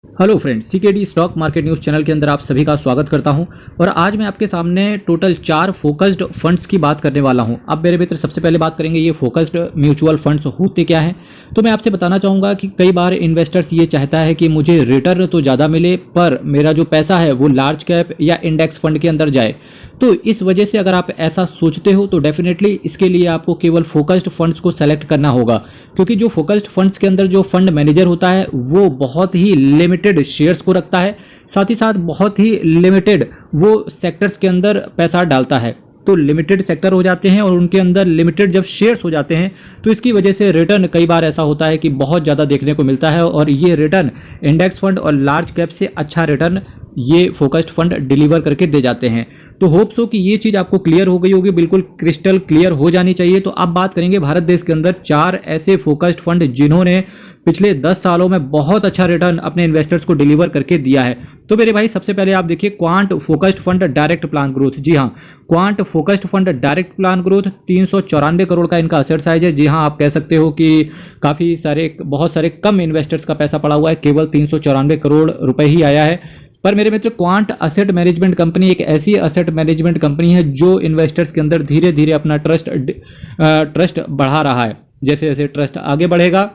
Hello friends, CKD stock market news channel के अंदर आप सभी का स्वागत करता हूं। और आज मैं आपके सामने टोटल 4 फोकस्ड फंड्स की बात करने वाला हूं। अब मेरे मित्र सबसे पहले बात करेंगे ये फोकस्ड म्यूचुअल फंड्स होते क्या हैं। तो मैं आपसे बताना चाहूँगा कि कई बार इन्वेस्टर्स ये चाहता है कि मुझे रिटर्न तो ज़्यादा मिले पर मेरा जो पैसा है वो लार्ज कैप या इंडेक्स फंड के अंदर जाए। तो इस वजह से अगर आप ऐसा सोचते हो तो डेफिनेटली इसके लिए आपको केवल फोकस्ड फंड्स को सेलेक्ट करना होगा, क्योंकि जो फोकस्ड फंड्स के अंदर जो फंड मैनेजर होता है वो बहुत ही लिमिटेड शेयर्स को रखता है, साथ ही साथ बहुत ही लिमिटेड वो सेक्टर्स के अंदर पैसा डालता है। तो लिमिटेड सेक्टर हो जाते हैं और उनके अंदर लिमिटेड जब शेयर्स हो जाते हैं तो इसकी वजह से रिटर्न कई बार ऐसा होता है कि बहुत ज़्यादा देखने को मिलता है, और ये रिटर्न इंडेक्स फंड और लार्ज कैप से अच्छा रिटर्न ये फोकस्ड फंड डिलीवर करके दे जाते हैं। तो होप्स हो कि ये चीज़ आपको क्लियर हो गई होगी, बिल्कुल क्रिस्टल क्लियर हो जानी चाहिए। तो अब बात करेंगे भारत देश के अंदर 4 ऐसे फोकस्ड फंड जिन्होंने पिछले 10 सालों में बहुत अच्छा रिटर्न अपने इन्वेस्टर्स को डिलीवर करके दिया है। तो मेरे भाई सबसे पहले आप देखिए quant focused fund direct plan growth. जी हाँ, quant focused fund direct plan growth 394 crore का इनका असेट साइज है। जी हाँ, आप कह सकते हो कि काफ़ी सारे बहुत सारे कम इन्वेस्टर्स का पैसा पड़ा हुआ है, केवल 394 करोड़ रुपए ही आया है। पर मेरे मित्र क्वांट असेट मैनेजमेंट कंपनी एक ऐसी असेट मैनेजमेंट कंपनी है जो इन्वेस्टर्स के अंदर धीरे धीरे अपना ट्रस्ट बढ़ा रहा है। जैसे जैसे ट्रस्ट आगे बढ़ेगा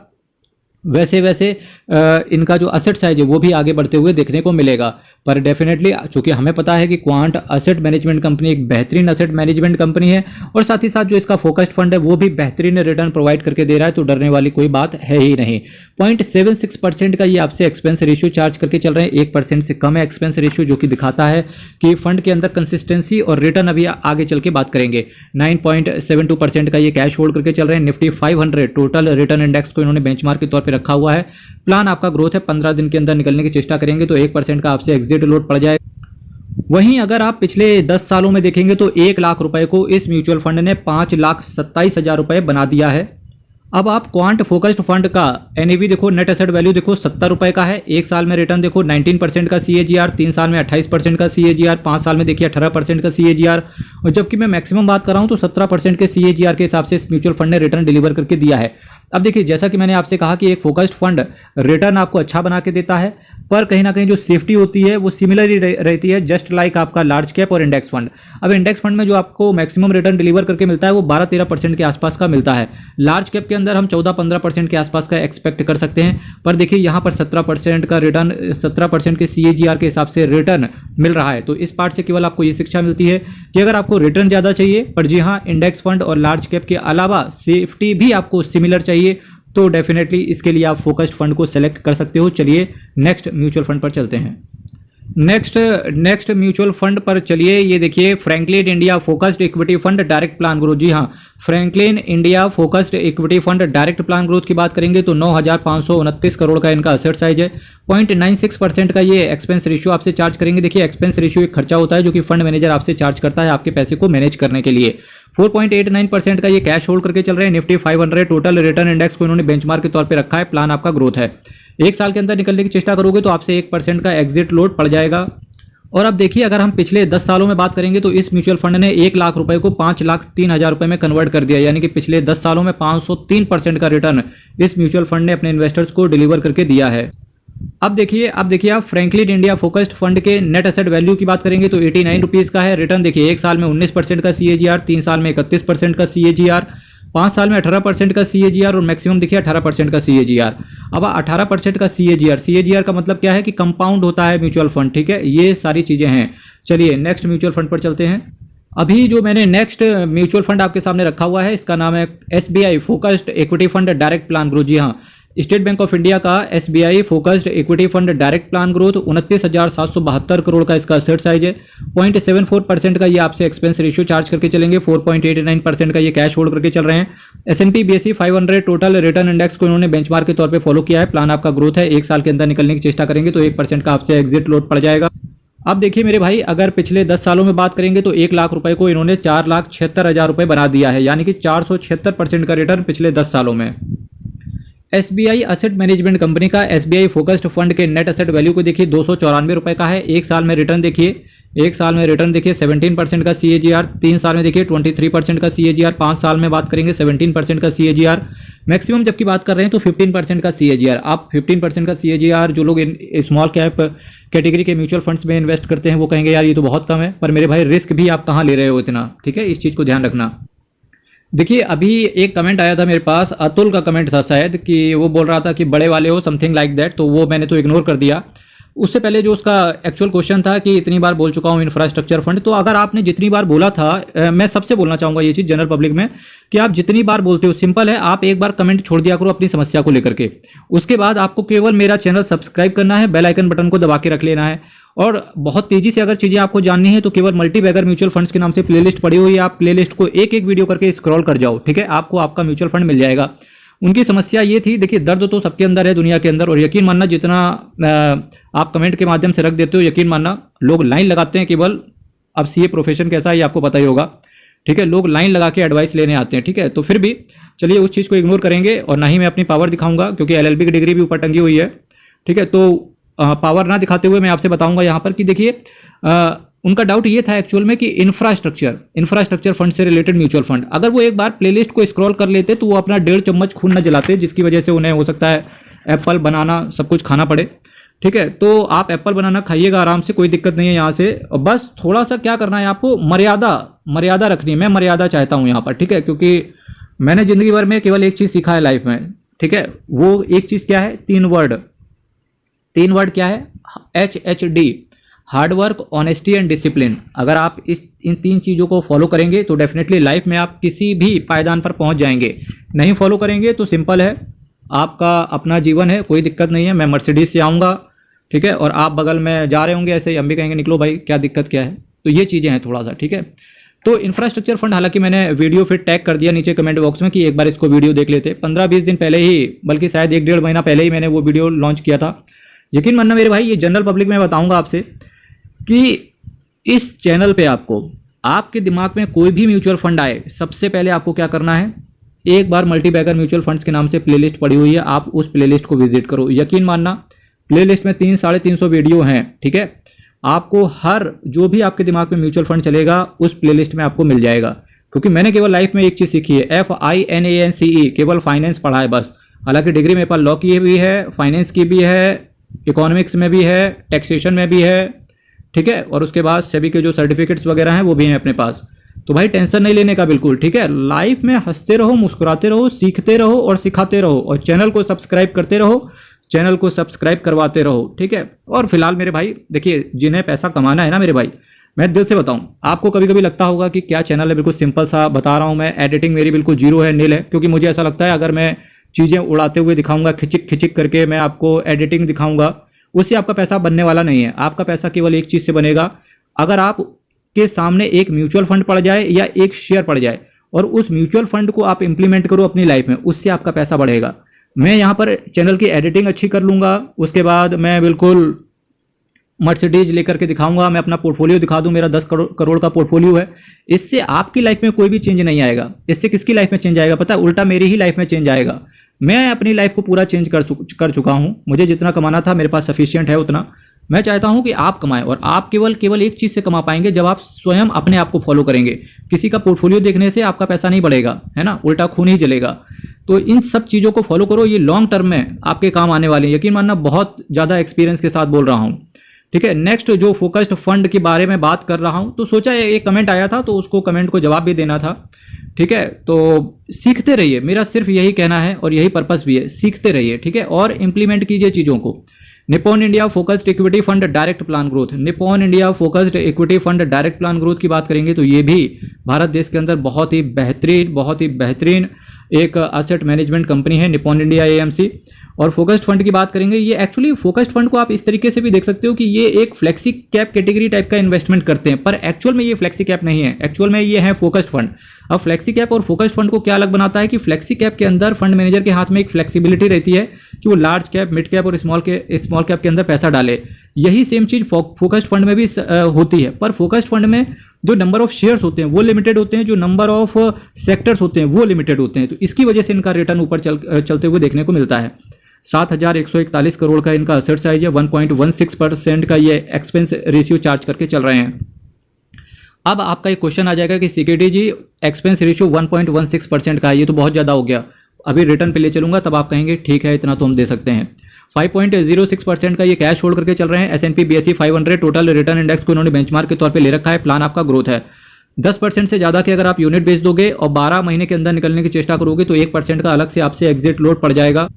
वैसे वैसे इनका जो असेट साइज है वो भी आगे बढ़ते हुए देखने को मिलेगा। पर डेफिनेटली चूंकि हमें पता है कि क्वांट असेट मैनेजमेंट कंपनी एक बेहतरीन असेट मैनेजमेंट कंपनी है और साथ ही साथ जो इसका फोकस्ड फंड है वो भी बेहतरीन रिटर्न प्रोवाइड करके दे रहा है, तो डरने वाली कोई बात है ही नहीं। 0.76% का ये आपसे एक्सपेंस रेशियो चार्ज करके चल रहे हैं। 1% से कम है एक्सपेंस रेशियो, जो कि दिखाता है कि फंड के अंदर कंसिस्टेंसी और रिटर्न अभी आगे चल के बात करेंगे। 9.72% का ये कैश होल्ड करके चल रहे हैं। निफ्टी 500 टोटल रिटर्न इंडेक्स को इन्होंने बेंचमार्क के तौर पर रखा हुआ है। प्लान आपका ग्रोथ है, 15 दिन के अंदर निकलने की चेष्टा करेंगे तो 1% का आपसे एग्जिट लोड पड़ जाएगा। वहीं अगर आप पिछले 10 सालों में देखेंगे तो 1 लाख रुपए को इस म्यूचुअल फंड ने 5,27,000 रुपए बना दिया है। अब आप क्वांट फोकस्ड फंड का एनएवी देखो, नेट एसेट वैल्यू देखो 70 रुपए का है। 1 साल में रिटर्न देखो 19% का सीएजीआर, 3 साल में 28% का सीएजीआर, 5 साल में देखिए 18% का सीएजीआर, और जबकि मैं मैक्सिमम बात कर रहा हूं तो 17% के सीएजीआर के हिसाब से इस म्यूचुअल फंड ने रिटर्न डिलीवर करके दिया है। अब देखिए, जैसा कि मैंने आपसे कहा कि एक फोकस्ड फंड रिटर्न आपको अच्छा बना के देता है, पर कहीं ना कहीं जो सेफ्टी होती है वो सिमिलर ही रहती है, जस्ट लाइक आपका लार्ज कैप और इंडेक्स फंड। अब इंडेक्स फंड में जो आपको मैक्सिमम रिटर्न डिलीवर करके मिलता है वो 12-13% के आसपास का मिलता है। लार्ज कैप के अंदर हम 14-15% के आसपास का एक्सपेक्ट कर सकते हैं, पर देखिए यहाँ पर 17% का रिटर्न, 17% के सीएजीआर के हिसाब से रिटर्न मिल रहा है। तो इस पार्ट से केवल आपको ये शिक्षा मिलती है कि अगर आपको रिटर्न ज़्यादा चाहिए, पर जी हाँ इंडेक्स फंड और लार्ज कैप के अलावा सेफ्टी भी आपको सिमिलर चाहिए, तो डेफिनेटली इसके लिए आप फोकस्ड फंड को सेलेक्ट कर सकते हो। चलिए नेक्स्ट म्यूचुअल फंड पर चलते हैं। नेक्स्ट म्यूचुअल फंड पर चलिए, ये देखिए Franklin India focused equity fund direct plan growth. जी हाँ, Franklin India focused equity fund direct plan growth की बात करेंगे तो 9,529 करोड़ का इनका असेट साइज है। 0.96% का ये एक्सपेंस रेशियो आपसे चार्ज करेंगे। देखिए, एक्सपेंस रेशियो एक खर्चा होता है जो कि फंड मैनेजर आपसे चार्ज करता है आपके पैसे को मैनेज करने के लिए। 4.89% का ये कैश होल्ड करके चल रहे हैं। निफ्टी 500 टोटल रिटर्न इंडेक्स को इन्होंने बेंचमार्क के तौर पे रखा है। प्लान आपका ग्रोथ है। 1 साल के अंदर निकलने की चेष्टा करोगे तो आपसे 1% का एग्जिट लोड पड़ जाएगा। और अब देखिए, अगर हम पिछले 10 सालों में बात करेंगे तो इस म्यूचुअल फंड ने 1 लाख रुपए को 5,03,000 रुपए में कन्वर्ट कर दिया, यानी कि पिछले 10 सालों में 503% का रिटर्न इस म्यूचुअल फंड ने अपने इन्वेस्टर्स को डिलीवर करके दिया है। अब देखिए आप फ्रैंकलिन इंडिया फोकस्ड फंड के नेट एसेट वैल्यू की बात करेंगे तो 89 रुपीज़ का है। रिटर्न देखिए, 1 साल में 19% का सीएजीआर, 3 साल में 31% का सीएजीआर, 5 साल में 18% का सीएजीआर और मैक्सिमम देखिए 18% का सीएजीआर। अब 18% का सीएजीआर का मतलब क्या है कि कंपाउंड होता है म्यूचुअल फंड, ठीक है, ये सारी चीज़ें हैं। चलिए नेक्स्ट म्यूचुअल फंड पर चलते हैं। अभी जो मैंने नेक्स्ट म्यूचुअल फंड आपके सामने रखा हुआ है इसका नाम है SBI focused equity fund direct plan growth. जी हाँ, स्टेट बैंक ऑफ इंडिया का SBI focused equity fund direct plan growth 29,772 crore का इसका असेट साइज है। 0.74% का ये आपसे एक्सपेंस रेशियो चार्ज करके चलेंगे। 4.89% का ये कैश होल्ड करके चल रहे हैं। S&P BSE 500 total return index को इन्होंने बेंचमार्क के तौर पे फॉलो किया है। प्लान आपका ग्रोथ है। 1 साल के अंदर निकलने की चेष्टा करेंगे तो 1% का आपसे एग्जिट लोड पड़ जाएगा। अब देखिए मेरे भाई, अगर पिछले 10 सालों में बात करेंगे तो 1 लाख रुपए को इन्होंने 4,76,000 रुपए बना दिया है, यानी कि 476% का रिटर्न पिछले 10 सालों में। एसबीआई असेट मैनेजमेंट कंपनी का एसबीआई फोकस्ड फंड के नेट एसेट वैल्यू को देखिए 294 रुपए का है। 1 साल में रिटर्न देखिए एक साल में रिटर्न देखिए 17% का CAGR, 3 साल में देखिए 23% का CAGR, 5 साल में बात करेंगे 17% का CAGR, मैक्सिमम जबकि बात कर रहे हैं तो 15% का CAGR। आप 15% का CAGR जो लोग स्मॉल कैप कैटेगरी के म्यूचुअल फंड्स में इन्वेस्ट करते हैं वो कहेंगे यार ये तो बहुत कम है, पर मेरे भाई रिस्क भी आप कहाँ ले रहे हो इतना, ठीक है, इस चीज़ को ध्यान रखना। देखिए अभी एक कमेंट आया था मेरे पास, अतुल का कमेंट था शायद, कि वो बोल रहा था कि बड़े वाले हो समथिंग लाइक दैट, तो वो मैंने तो इग्नोर कर दिया। उससे पहले जो उसका एक्चुअल क्वेश्चन था कि इतनी बार बोल चुका हूँ इंफ्रास्ट्रक्चर फंड, तो अगर आपने जितनी बार बोला था, मैं सबसे बोलना चाहूँगा ये चीज़ जनरल पब्लिक में, कि आप जितनी बार बोलते हो सिंपल है, आप एक बार कमेंट छोड़ दिया करो अपनी समस्या को लेकर के। उसके बाद आपको केवल मेरा चैनल सब्सक्राइब करना है, बेल आइकन बटन को दबा के रख लेना है, और बहुत तेजी से अगर चीज़ें आपको जाननी है तो केवल मल्टी बैगर म्यूचुअल फंड्स के नाम से प्लेलिस्ट पड़ी हुई है, आप प्लेलिस्ट को एक एक वीडियो करके स्क्रॉल कर जाओ, ठीक है, आपको आपका म्यूचुअल फंड मिल जाएगा। उनकी समस्या ये थी, देखिए दर्द तो सबके अंदर है दुनिया के अंदर, और यकीन मानना जितना आप कमेंट के माध्यम से रख देते हो, यकीन मानना लोग लाइन लगाते हैं केवल। अब CA प्रोफेशन कैसा है ये आपको पता ही होगा, ठीक है, लोग लाइन लगा के एडवाइस लेने आते हैं, ठीक है, तो फिर भी चलिए उस चीज़ को इग्नोर करेंगे, और ना ही मैं अपनी पावर दिखाऊंगा क्योंकि LLB की डिग्री भी ऊपर टंगी हुई है, ठीक है। तो पावर ना दिखाते हुए मैं आपसे बताऊंगा यहाँ पर कि देखिए उनका डाउट ये था एक्चुअल में कि इंफ्रास्ट्रक्चर फंड से रिलेटेड म्यूचुअल फंड, अगर वो एक बार प्लेलिस्ट को स्क्रॉल कर लेते तो वो अपना 1.5 चम्मच खून न जलाते, जिसकी वजह से उन्हें हो सकता है एप्पल बनाना सब कुछ खाना पड़े, ठीक है। तो आप एप्पल बनाना खाइएगा आराम से, कोई दिक्कत नहीं है यहाँ से, बस थोड़ा सा क्या करना है आपको, मर्यादा रखनी है। मैं मर्यादा चाहता हूँ यहाँ पर, ठीक है, क्योंकि मैंने जिंदगी भर में केवल एक चीज़ सीखा है लाइफ में, ठीक है, वो एक चीज़ क्या है, 3 वर्ड क्या है, HHD, hard work, honesty and discipline. अगर आप इन 3 चीज़ों को फॉलो करेंगे तो डेफिनेटली लाइफ में आप किसी भी पायदान पर पहुंच जाएंगे। नहीं फॉलो करेंगे तो सिंपल है, आपका अपना जीवन है, कोई दिक्कत नहीं है, मैं मर्सिडीज से आऊँगा, ठीक है, और आप बगल में जा रहे होंगे ऐसे ही, हम भी कहेंगे निकलो भाई क्या दिक्कत क्या है। तो ये चीज़ें हैं थोड़ा सा, ठीक है। तो इंफ्रास्ट्रक्चर फंड, हालांकि मैंने वीडियो फिर टैग कर दिया नीचे कमेंट बॉक्स में कि एक बार इसको वीडियो देख लेते। 15-20 दिन पहले ही, बल्कि शायद 1-1.5 महीना पहले ही मैंने वो वीडियो लॉन्च किया था। यकीन मानना मेरे भाई, ये जनरल पब्लिक में बताऊंगा आपसे कि इस चैनल पे आपको, आपके दिमाग में कोई भी म्यूचुअल फंड आए, सबसे पहले आपको क्या करना है, एक बार मल्टी बैगर म्यूचुअल फंड्स के नाम से प्लेलिस्ट पड़ी हुई है, आप उस प्लेलिस्ट को विजिट करो। यकीन मानना प्लेलिस्ट में 300-350 वीडियो हैं, ठीक है, आपको हर जो भी आपके दिमाग में म्यूचुअल फंड चलेगा उस प्लेलिस्ट में आपको मिल जाएगा। क्योंकि मैंने केवल लाइफ में एक चीज़ सीखी है, FINANCE, केवल फाइनेंस पढ़ा है बस। हालांकि डिग्री मेरे पास लॉ की भी है, फाइनेंस की भी है, इकोनॉमिक्स में भी है, टैक्सेशन में भी है, ठीक है, और उसके बाद सभी के जो सर्टिफिकेट्स वगैरह हैं वो भी हैं अपने पास। तो भाई टेंशन नहीं लेने का बिल्कुल, ठीक है, लाइफ में हंसते रहो, मुस्कुराते रहो, सीखते रहो और सिखाते रहो, और चैनल को सब्सक्राइब करते रहो, चैनल को सब्सक्राइब करवाते रहो, ठीक है। और फिलहाल मेरे भाई देखिए, जिन्हें पैसा कमाना है ना मेरे भाई, मैं दिल से बताऊं, आपको कभी कभी लगता होगा कि क्या चैनल है, बिल्कुल सिंपल सा बता रहा हूं मैं, एडिटिंग मेरी बिल्कुल जीरो है, नील है, क्योंकि मुझे ऐसा लगता है अगर मैं चीज़ें उड़ाते हुए दिखाऊंगा, खिचिक खिचिक करके मैं आपको एडिटिंग दिखाऊंगा, उससे आपका पैसा बनने वाला नहीं है। आपका पैसा केवल एक चीज़ से बनेगा, अगर आप के सामने एक म्यूचुअल फंड पड़ जाए या एक शेयर पड़ जाए और उस म्यूचुअल फंड को आप इंप्लीमेंट करो अपनी लाइफ में, उससे आपका पैसा बढ़ेगा। मैं यहाँ पर चैनल की एडिटिंग अच्छी कर लूँगा, उसके बाद मैं बिल्कुल मर्सिडीज लेकर के दिखाऊंगा, मैं अपना पोर्टफोलियो दिखा दूं, मेरा 10 करोड़ का पोर्टफोलियो है। इससे आपकी लाइफ में कोई भी चेंज नहीं आएगा। इससे किसकी लाइफ में चेंज आएगा पता है? उल्टा मेरी ही लाइफ में चेंज आएगा। मैं अपनी लाइफ को पूरा चेंज कर चुका हूँ। मुझे जितना कमाना था मेरे पास सफिशियंट है उतना। मैं चाहता हूं कि आप कमाएं, और आप केवल एक चीज़ से कमा पाएंगे जब आप स्वयं अपने आप को फॉलो करेंगे। किसी का पोर्टफोलियो देखने से आपका पैसा नहीं बढ़ेगा, है ना, उल्टा खून ही जलेगा। तो इन सब चीज़ों को फॉलो करो, ये लॉन्ग टर्म में आपके काम आने वाले हैं। यकीन मानना, बहुत ज़्यादा एक्सपीरियंस के साथ बोल रहा हूँ। ठीक है, नेक्स्ट जो फोकस्ड फंड के बारे में बात कर रहा हूँ, तो सोचा एक कमेंट आया था तो उसको कमेंट को जवाब भी देना था। ठीक है, तो सीखते रहिए, मेरा सिर्फ यही कहना है और यही पर्पस भी है, सीखते रहिए। ठीक है, और इंप्लीमेंट कीजिए चीज़ों को। Nippon India focused equity fund direct plan growth, Nippon India focused equity fund direct plan growth की बात करेंगे तो ये भी भारत देश के अंदर बहुत ही बेहतरीन एक एसेट मैनेजमेंट कंपनी है, निप्पॉन इंडिया AMC। और फोकस्ड फंड की बात करेंगे, ये एक्चुअली फोकस्ड फंड को आप इस तरीके से भी देख सकते हो कि ये एक फ्लेक्सी कैप कैटेगरी टाइप का इन्वेस्टमेंट करते हैं, पर एक्चुअल में ये फ्लेक्सी कैप नहीं है, एक्चुअल में ये है फोकस्ड फंड। अब फ्लेक्सी कैप और फोकस्ड फंड को क्या अलग बनाता है कि फ्लेक्सी कैप के अंदर फंड मैनेजर के हाथ में एक फ्लेक्सिबिलिटी रहती है कि वो लार्ज कैप, मिड कैप और स्मॉल कैप के अंदर पैसा डाले। यही सेम चीज फोकस्ड फंड में भी होती है, पर फोकस्ड फंड में जो नंबर ऑफ शेयर्स होते हैं वो लिमिटेड होते हैं, जो नंबर ऑफ सेक्टर्स होते हैं वो लिमिटेड होते हैं। तो इसकी वजह से इनका रिटर्न ऊपर चलते हुए देखने को मिलता है। 7,141 करोड़ का इनका असेट साइज है, 1.16% का ये एक्सपेंस रेशियो चार्ज करके चल रहे हैं। अब आपका एक क्वेश्चन आ जाएगा कि सीकेडी जी एक्सपेंस रेशियो 1.16% का है, ये तो बहुत ज़्यादा हो गया, अभी रिटर्न पे ले चलूंगा तब आप कहेंगे ठीक है इतना तो हम दे सकते हैं। 5.06% का ये कैश होल्ड करके चल रहे हैं। S&P BSE 500 total return index को इन्होंने बेंचमार्क के तौर पे ले रखा है। प्लान आपका ग्रोथ है 10% से ज़्यादा के अगर आप यूनिट बेच दोगे और 12 महीने के अंदर निकलने की चेष्टा करोगे तो 1% का अलग से आपसे एग्जिट लोड पड़ जाएगा।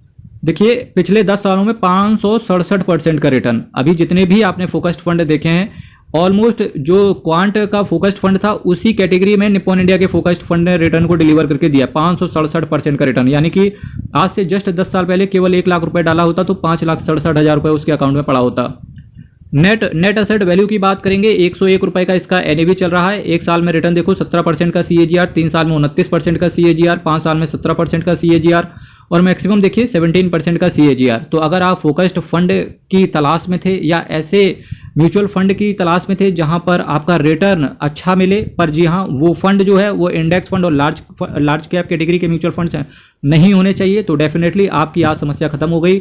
देखिए पिछले 10 सालों में 567% का रिटर्न। अभी जितने भी आपने फोकस्ड फंड देखे हैं ऑलमोस्ट जो क्वांट का फोकस्ड फंड था उसी कैटेगरी में निप्पॉन इंडिया के फोकस्ड फंड ने रिटर्न को डिलीवर करके दिया 567% का रिटर्न। यानी कि आज से जस्ट 10 साल पहले केवल 1 लाख रुपए डाला होता तो 5,67,000 रुपए उसके अकाउंट में पड़ा होता। नेट असेट वैल्यू की बात करेंगे 101 रुपए का इसका एनएवी चल रहा है। एक साल में रिटर्न देखो 17% का CAGR, 3 साल में 29% का CAGR, 5 साल में 17% का CAGR और मैक्सिमम देखिए 17% का CAGR। तो अगर आप फोकस्ड फंड की तलाश में थे या ऐसे म्यूचुअल फंड की तलाश में थे जहां पर आपका रिटर्न अच्छा मिले, पर जी हाँ वो फंड जो है वो इंडेक्स फंड और लार्ज कैप कैटेगरी के म्यूचुअल फंड्स हैं नहीं होने चाहिए, तो डेफिनेटली आपकी आज समस्या खत्म हो गई।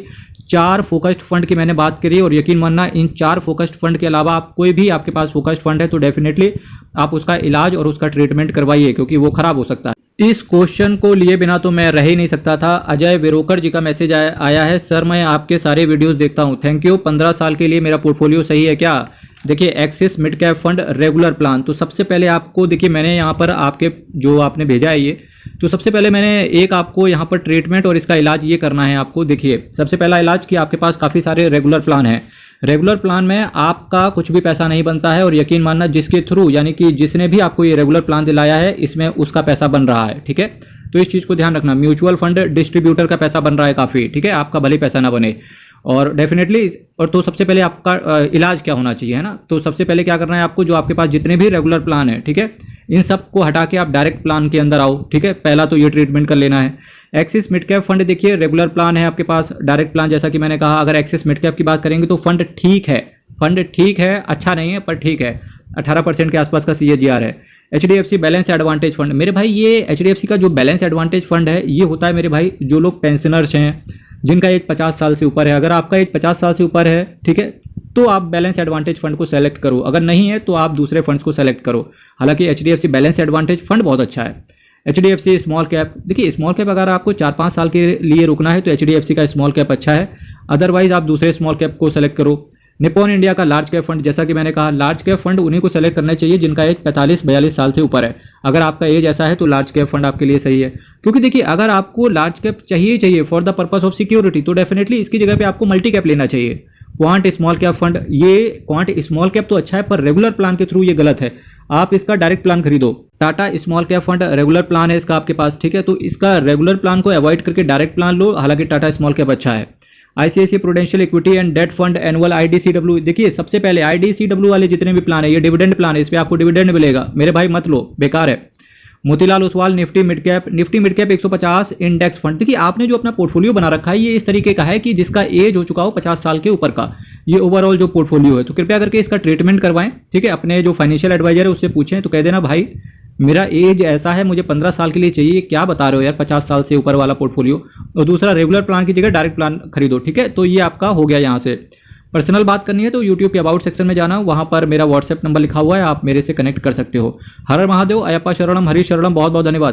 4 फोकस्ड फंड की मैंने बात करी और यकीन मानना इन 4 फोकस्ड फंड के अलावा आप कोई भी आपके पास फोकस्ड फंड है तो डेफिनेटली आप उसका इलाज और उसका ट्रीटमेंट करवाइए क्योंकि वो खराब हो सकता है। इस क्वेश्चन को लिए बिना तो मैं रह ही नहीं सकता था। अजय वेरोकर जी का मैसेज आया है, सर मैं आपके सारे वीडियोस देखता हूं, थैंक यू। 15 साल के लिए मेरा पोर्टफोलियो सही है क्या? देखिए axis mid cap fund regular plan, तो सबसे पहले आपको देखिए मैंने यहाँ पर आपके जो आपने भेजा है ये, तो सबसे पहले मैंने एक आपको यहाँ पर ट्रीटमेंट और इसका इलाज ये करना है आपको। देखिए सबसे पहला इलाज कि आपके पास काफ़ी सारे रेगुलर प्लान हैं। रेगुलर प्लान में आपका कुछ भी पैसा नहीं बनता है और यकीन मानना जिसके थ्रू यानी कि जिसने भी आपको ये रेगुलर प्लान दिलाया है इसमें उसका पैसा बन रहा है, ठीक है। तो इस चीज़ को ध्यान रखना, म्यूचुअल फंड डिस्ट्रीब्यूटर का पैसा बन रहा है काफ़ी, ठीक है, आपका भले पैसा ना बने। और डेफिनेटली और तो सबसे पहले आपका इलाज क्या होना चाहिए है ना, तो सबसे पहले क्या करना है आपको, जो आपके पास जितने भी रेगुलर प्लान है, ठीक है, इन सब को हटा के आप डायरेक्ट प्लान के अंदर आओ, ठीक है। पहला तो ये ट्रीटमेंट कर लेना है। एक्सिस मिड कैप फंड देखिए रेगुलर प्लान है आपके पास, डायरेक्ट प्लान जैसा कि मैंने कहा। अगर एक्सिस मिड कैप की बात करेंगे तो फंड ठीक है, अच्छा नहीं है पर ठीक है, 18% के आसपास का CAGR है। HDFC बैलेंस एडवांटेज फंड, मेरे भाई ये HDFC का जो बैलेंस एडवांटेज फंड है ये होता है मेरे भाई जो लोग पेंशनर्स हैं जिनका एज 50 साल से ऊपर है। अगर आपका एज 50 साल से ऊपर है, ठीक है, तो आप बैलेंस एडवांटेज फंड को सेलेक्ट करो, अगर नहीं है तो आप दूसरे फंड्स को सेलेक्ट करो। हालांकि HDFC बैलेंस एडवांटेज फंड बहुत अच्छा है। HDFC स्मॉल कैप, देखिए स्मॉल कैप अगर आपको 4-5 साल के लिए रुकना है तो HDFC का स्मॉल कैप अच्छा है, अदरवाइज आप दूसरे स्मॉल कैप को सेलेक्ट करो। निप्पॉन इंडिया का लार्ज कैप फंड, जैसा कि मैंने कहा लार्ज कैप फंड उन्हीं को सेलेक्ट करना चाहिए जिनका एज 45-42 साल से ऊपर है। अगर आपका एज ऐसा है तो लार्ज कैप फंड आपके लिए सही है, क्योंकि देखिए अगर आपको लार्ज कैप चाहिए for the purpose of security तो डेफिनेटली इसकी जगह पे आपको मल्टी कैप लेना चाहिए। क्वांट स्मॉल कैप फंड, ये क्वांट स्मॉल कैप तो अच्छा है पर रेगुलर प्लान के थ्रू ये गलत है, आप इसका डायरेक्ट प्लान खरीदो। Tata small cap fund regular plan है इसका आपके पास, ठीक है, तो इसका रेगुलर प्लान को अवॉइड करके डायरेक्ट प्लान लो। हालांकि टाटा स्मॉल कैप अच्छा है। ICICI prudential equity and debt fund annual IDCW, देखिए सबसे पहले IDCW वाले जितने भी प्लान है ये डिविडेंड प्लान है, इस पर आपको डिविडेंड मिलेगा, मेरे भाई मत लो, बेकार है। Motilal Oswal Nifty mid cap 150 index fund, देखिए आपने जो अपना पोर्टफोलियो बना रखा है ये इस तरीके का है कि जिसका एज हो चुका हो 50 साल के ऊपर का, ये ओवरऑल जो पोर्टफोलियो है, तो कृपया करके इसका ट्रीटमेंट करवाएं, ठीक है। अपने जो फाइनेंशियल एडवाइजर है उससे पूछें, तो कह देना भाई मेरा एज ऐसा है, मुझे 15 साल के लिए चाहिए, क्या बता रहे हो यार 50 साल से ऊपर वाला पोर्टफोलियो। और दूसरा रेगुलर प्लान की जगह डायरेक्ट प्लान खरीदो, ठीक है। तो ये आपका हो गया। यहाँ से पर्सनल बात करनी है तो यूट्यूब के अबाउट सेक्शन में जाना, वहां पर मेरा व्हाट्सएप नंबर लिखा हुआ है, आप मेरे से कनेक्ट कर सकते हो। हर हर महादेव, अयप्पा शरणम, हरि शरणम, बहुत बहुत धन्यवाद।